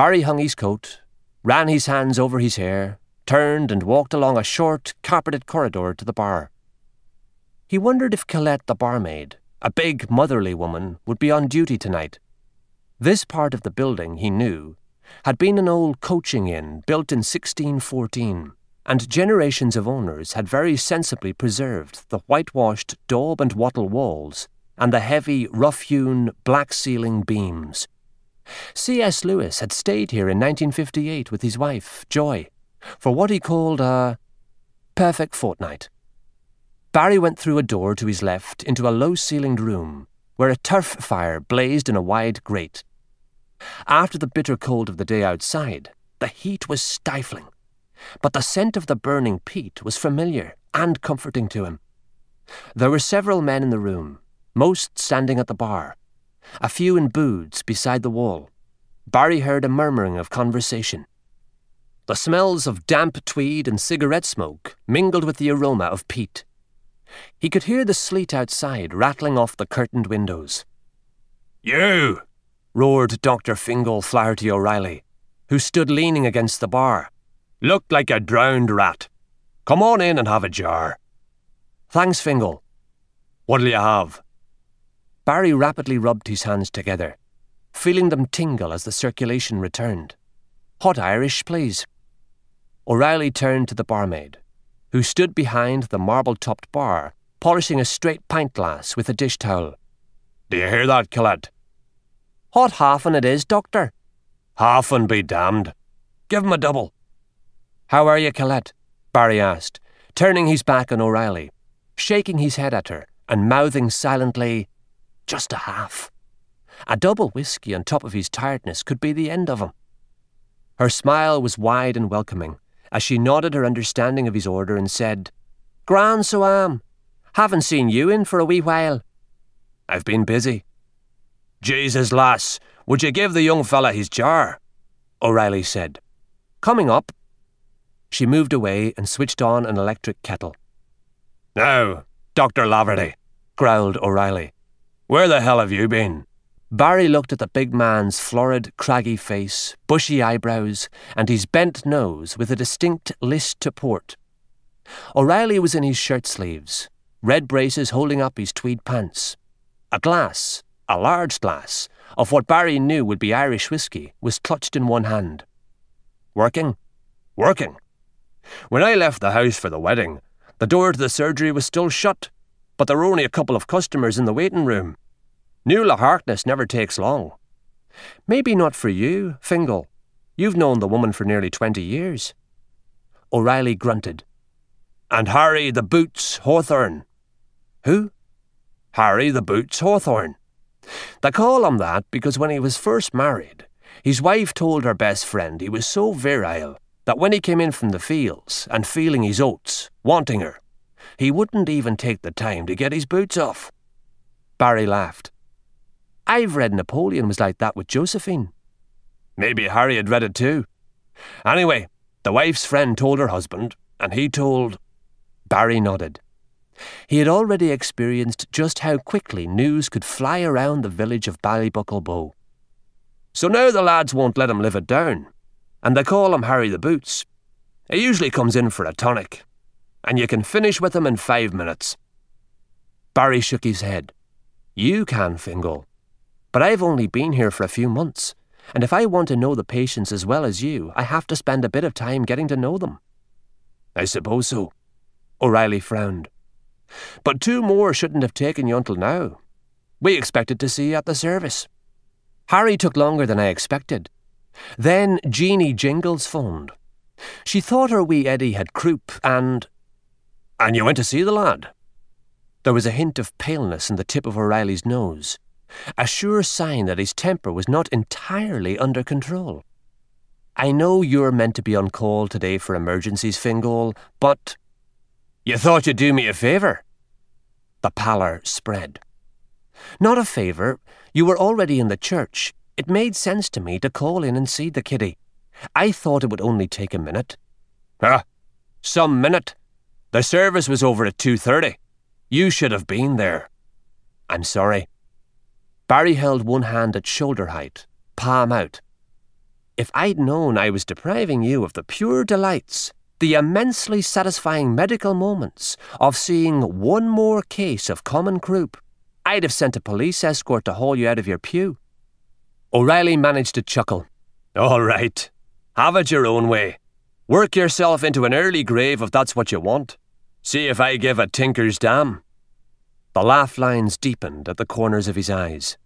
Barry hung his coat, ran his hands over his hair, turned and walked along a short, carpeted corridor to the bar. He wondered if Colette the barmaid, a big, motherly woman, would be on duty tonight. This part of the building, he knew, had been an old coaching inn built in 1614, and generations of owners had very sensibly preserved the whitewashed daub and wattle walls and the heavy, rough-hewn, black-ceiling beams. C.S. Lewis had stayed here in 1958 with his wife, Joy, for what he called a perfect fortnight. Barry went through a door to his left into a low-ceilinged room where a turf fire blazed in a wide grate. After the bitter cold of the day outside, the heat was stifling, but the scent of the burning peat was familiar and comforting to him. There were several men in the room, most standing at the bar, a few in booths beside the wall. Barry heard a murmuring of conversation. The smells of damp tweed and cigarette smoke mingled with the aroma of peat. He could hear the sleet outside rattling off the curtained windows. "You!" roared Dr. Fingal Flaherty O'Reilly, who stood leaning against the bar. "Looked like a drowned rat. Come on in and have a jar." "Thanks, Fingal." "What'll you have?" Barry rapidly rubbed his hands together, feeling them tingle as the circulation returned. "Hot Irish, please." O'Reilly turned to the barmaid, who stood behind the marble-topped bar, polishing a straight pint glass with a dish towel. "Do you hear that, Colette?" "Hot halfin' it is, Doctor." "Halfin' be damned. Give him a double." "How are you, Colette?" Barry asked, turning his back on O'Reilly, shaking his head at her and mouthing silently, "Just a half." A double whiskey on top of his tiredness could be the end of him. Her smile was wide and welcoming as she nodded her understanding of his order and said, "Grand, so am. Haven't seen you in for a wee while." "I've been busy." "Jesus, lass, would you give the young fella his jar?" O'Reilly said. "Coming up." She moved away and switched on an electric kettle. "Now, Dr. Laverty," growled O'Reilly, "where the hell have you been?" Barry looked at the big man's florid, craggy face, bushy eyebrows, and his bent nose with a distinct list to port. O'Reilly was in his shirt sleeves, red braces holding up his tweed pants. A glass, a large glass, of what Barry knew would be Irish whiskey was clutched in one hand. "Working?" "Working. When I left the house for the wedding, the door to the surgery was still shut, but there were only a couple of customers in the waiting room. Nuala Harkness never takes long." "Maybe not for you, Fingal. You've known the woman for nearly 20 years. O'Reilly grunted. "And Harry the Boots Hawthorne." "Who?" "Harry the Boots Hawthorne. They call him that because when he was first married, his wife told her best friend he was so virile that when he came in from the fields and feeling his oats, wanting her, he wouldn't even take the time to get his boots off." Barry laughed. "I've read Napoleon was like that with Josephine." "Maybe Harry had read it too. Anyway, the wife's friend told her husband, and he told..." Barry nodded. He had already experienced just how quickly news could fly around the village of Ballybucklebo. "So now the lads won't let him live it down, and they call him Harry the Boots. He usually comes in for a tonic, and you can finish with him in 5 minutes." Barry shook his head. "You can, Fingal. But I've only been here for a few months, and if I want to know the patients as well as you, I have to spend a bit of time getting to know them." "I suppose so." O'Reilly frowned. "But 2 more shouldn't have taken you until now. We expected to see you at the service." Harry took longer than I expected. Then Jeanie Jingles phoned. She thought her wee Eddie had croup and you went to see the lad?" There was a hint of paleness in the tip of O'Reilly's nose, a sure sign that his temper was not entirely under control. "I know you're meant to be on call today for emergencies, Fingal, but..." "You thought you'd do me a favour?" The pallor spread. "Not a favour. You were already in the church. It made sense to me to call in and see the kiddie. I thought it would only take a minute." "Ah, some minute. The service was over at 2:30. You should have been there." "I'm sorry." Barry held one hand at shoulder height, palm out. If I'd known I was depriving you of the pure delights, the immensely satisfying medical moments of seeing one more case of common croup, I'd have sent a police escort to haul you out of your pew." O'Reilly managed to chuckle. "All right. Have it your own way. Work yourself into an early grave if that's what you want. See if I give a tinker's damn." The laugh lines deepened at the corners of his eyes.